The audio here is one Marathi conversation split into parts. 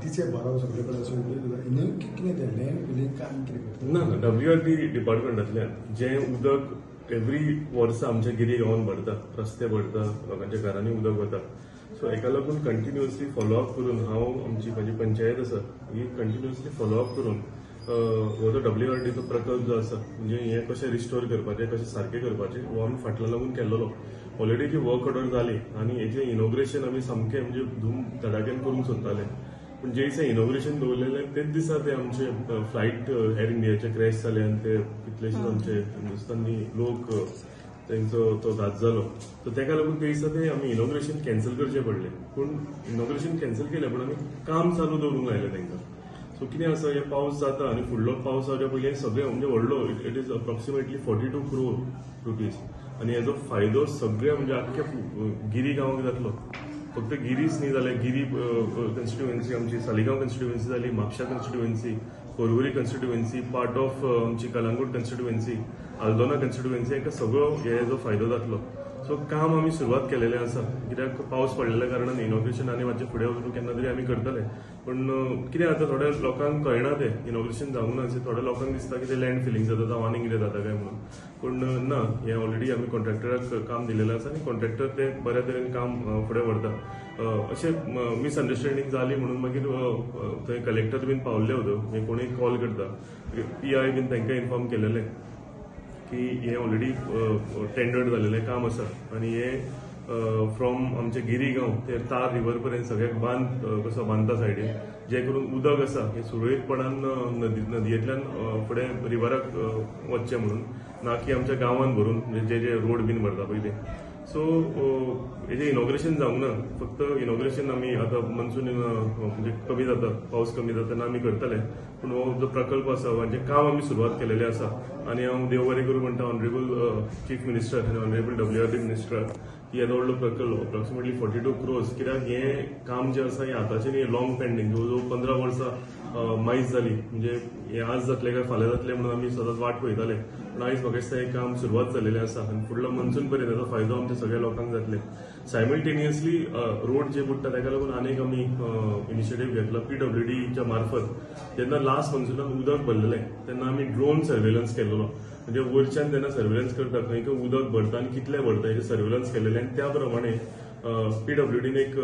बाकीचे बाराव सगळे कडेन अशें नेमकें कितें तें लँड फिलींग काय आनी कितें करता? ना WRD डिपार्टमेंटांतल्यान जें उदक एवरी वर्सा आमच्या गिरी गांवांत भरता, रस्ते भरता, लोकांच्या घरांनी उदक वता. सो हेका लागून कंटिन्युअसली फॉलोअप करून हांव म्हजी पंचायत आसा ही कंटिन्युअसली फॉलोअप करून हो जो WRDचो प्रकल्प जो आसा म्हणजे हे कशें रिस्टोर करपाचें, कशें सारकें करपाचें हो आमी फाटल्या लागून केल्लो. ऑलरेडी ती वर्क ऑर्डर जाली आनी हेचें इनॉग्रेशन आमी सामकें म्हणजे धूम धडाक्यान करूंक सोदताले. पण जे दिसा इनॉग्रेशन दवरलेलें तेच दिसा ते आमचे फ्लायट एअर इंडियाचे क्रॅश जाले आनी ते कितलेशेच आमचे हिंदुस्तानी लोक तेंचो तो घात जालो. सो तेका लागून ते दिसा ते आमी इनॉग्रेशन कॅन्सल करचें पडलें. पूण इनॉग्रेशन कॅन्सल केलें पण आमी काम चालू दवरूंक लायलें तांकां. सो कितें आसा हे पावस जाता आनी फुडलो पावस जावच्या पयलीं सगळें म्हणजे व्हडलो it is approximately 42 crore rupees आनी हेजो फायदो सगळ्या म्हणजे आख्ख्या गिरी गांवांक जातलो. फक्त गिरीच न्ही जाल्यार गिरी कॉन्स्टिट्युएन्सी आमची सालिगांव कॉन्स्टिट्युएन्सी जाली, Mapusa constituency, Porvorim constituency, part of आमची कलंगूट कॉन्स्टिट्युएन्सी, आल्दोना कॉन्स्टिट्युएन्सी हांकां सगळो हेजो फायदो जातलो. सो काम आमी सुरवात केलेलें आसा कित्याक पावस पडलेल्या कारणान इनॉग्रेशन आनी मातशें फुडें वचून केन्ना तरी आमी करतले. पण कितें जाता थोड्या लोकांक कळना तें इनॉग्रेशन जावंक ना अशें थोड्या लोकांक दिसता की तें लँड फिलींग जाता जावं आनी कितें जाता काय म्हणून. पूण ना हें ऑलरेडी आमी कॉन्ट्रॅक्टराक काम दिलेलें आसा आनी कॉन्ट्रॅक्टर तें बऱ्या तरेन काम फुडें व्हरता. अशें मिसअंडरस्टँडींग जाली म्हणून मागीर थंय कलेक्टर बीन पावल्ले होतो कोणूय कॉल करता PI बीन तांकां इन्फॉर्म केलेलें की हे ऑलरेडी टेंडर्ड जालेलें काम आसा आनी हे फ्रॉम आमचे गिरी गांव ते तार रिवर पर्यंत सगळ्याक बांद कसो बांदता सायडीन जे करून उदक आसा हे सुरळीतपणान नदयेंतल्यान फुडें रिवराक वचचें म्हणून ना की आमच्या गांवांत भरून जे रोड बीन भरता पळय ते. सो हेजें इनॉग्रेशन जावंक ना. फक्त इनॉग्रेशन आमी आतां मनसून म्हणजे कमी जाता पावस कमी जाता तेन्ना आमी करतले. पूण हो जो प्रकल्प आसा हाचें काम आमी सुरवात केलेलें आसा आनी हांव देव बरें करूं म्हणटा ऑनरेबल चीफ मिनिस्टर आनी ऑनरेबल WRD मिनिस्टर की येदो व्हडलो प्रकल्प अप्रॉक्सिमेटली 42 crores कित्याक हें काम जें आसा हें आतांचें न्ही लॉंग पेंडींग जवळ जवळ 15 वर्सां मायज जाली. म्हणजे हें आज जातलें काय फाल्यां जातलें म्हणून आमी सदांच वाट पळयताले. पण आयज म्हाका दिसता हें काम सुरवात जाल्लेलें आसा आनी फुडलो मनसून पर्यंत हेचो फायदो आमच्या सगळ्या लोकांक जातले. सायमल्टेनियसली रोड जे बुडटा ताका लागून आनीक आमी इनिशिएटीव घेतला PWDच्या मार्फत. जेन्ना लास्ट मनसुनान उदक भरलेलें तेन्ना आमी ड्रोन सर्वेलन्स केल्लो. म्हणजे वयरच्यान तेन्ना सर्वेलन्स करता खंय खंय उदक भरता आनी कितलें भरता हेजें सर्वेलन्स केलेलें आनी त्या प्रमाणे PWDन एक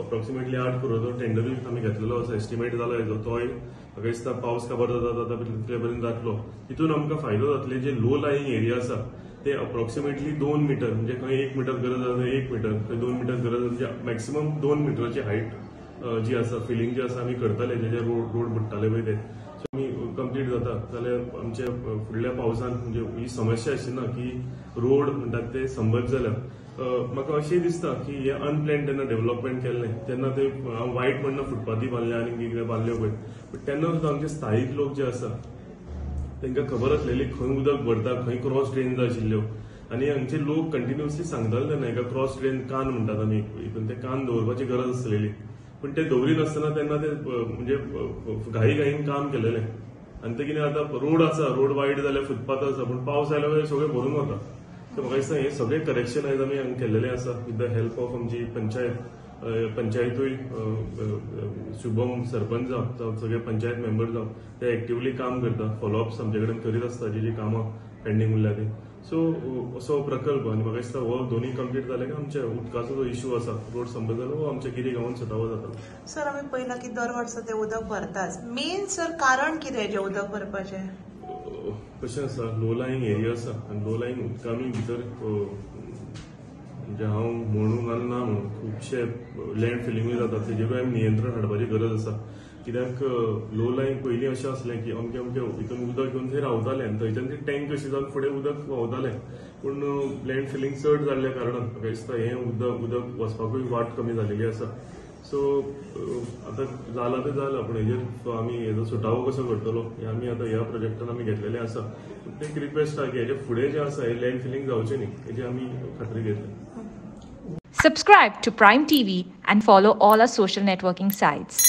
अप्रॉक्सिमेटली 8 crore टेंडरूय आमी घेतलेलो आसा. एस्टिमेट जाला हेजो तोय म्हाका दिसता पावस खबर जाता तितले पर्यंत जातलो. हितून आमकां फायदो जातले जे लो लायिंग एरिया आसा ते अप्रॉक्सिमेटली 2 मीटर म्हणजे खंय 1 मीटर गरज आसा 1 मीटर खंय 2 मीटर गरज म्हणजे मॅक्सिमम 2 मीटराची हायट जी आसा फिलिंग जी आसा आमी करतले जे रोड बुडटाले पळय ते. सो आमी कंप्लीट जाता जाल्यार आमचे फुडल्या पावसान म्हणजे ही समस्या आशिना की रोड म्हणटात ते संबंद जाल्यार म्हाका अशें दिसता की हे अनप्लॅन्ड जेन्ना डेव्हलपमेंट केल्लें तेन्ना ते हांव वायट म्हणना फुटपाथी बांदल्या आनी कितें बांदल्यो पळय बट तेन्ना सुद्दां आमचे स्थायीक लोक जे आसा तांकां खबर आसलेली खंय उदक भरता खंय क्रॉस ड्रेन जाय आशिल्ल्यो आनी हांगचे लोक कंटिन्युअसली सांगताले तेन्ना हेका क्रॉस ड्रेन कान म्हणटात आमी हितून ते कान दवरपाची गरज आसलेली. पण ते दवरिनासतना तेन्ना ते म्हणजे घाईन काम केलेलें आनी ते कितें जाता रोड आसा रोड वायट जाल्यार फुटपाथ आसा पूण पावस आयलो सगळें भरून वता. सो म्हाका दिसता हें सगळें करेक्शन आयज आमी हांगा केल्लेलें आसा विथ द हेल्प ऑफ आमची पंचायतूय शुभम सरपंच जावं सगळे पंचायत मेंबर जावं ते एक्टिवली काम करता फॉलोअप्स आमचे कडेन करीत आसता जी कामां पेंडींग उरल्या ती. सो असो प्रकल्प आनी म्हाका दिसता हो दोनूय कंप्लीट जाले की आमच्या उदकाचो जो इश्यू आसा रोड संबंद जालो हो आमच्या गिरी गांवांत सुटावो जातलो. सर आमी पळयलां की दर वर्सा ते उदक भरताच. मेन सर कारण कितें जें उदक भरपाचें? कशें आसा लो लायिंग एरिया आसा आनी लो लायिंग उदकानूय भितर म्हणजे हांव म्हणूंक ना म्हणून खुबशे लँड फिलिंगूय जाता तेजेरूय आमी नियंत्रण हाडपाची गरज आसा. कित्याक लो लायिंग पयलीं अशें आसलें की अमकें हितून उदक घेवन थंय रावताले आनी थंयच्यान ती टँक कशी जावन फुडें उदक व्हांवतालें. पूण लँड फिलिंग चड जाल्ल्या कारणान म्हाका दिसता हें उदक वचपाकूय वाट कमी जालेली आसा. सो आतां जालां तें जालां पूण हेजेर आमी हेजो सुटावो कसो करतलो हें आमी आतां ह्या प्रोजेक्टान आमी घेतलेलें आसा. एक रिक्वेस्ट आहा की हेजे फुडें जें आसा हें लँड फिलिंग जावचें न्ही हेजी आमी खात्री घेतली. Subscribe to Prime TV and follow all our social networking sites.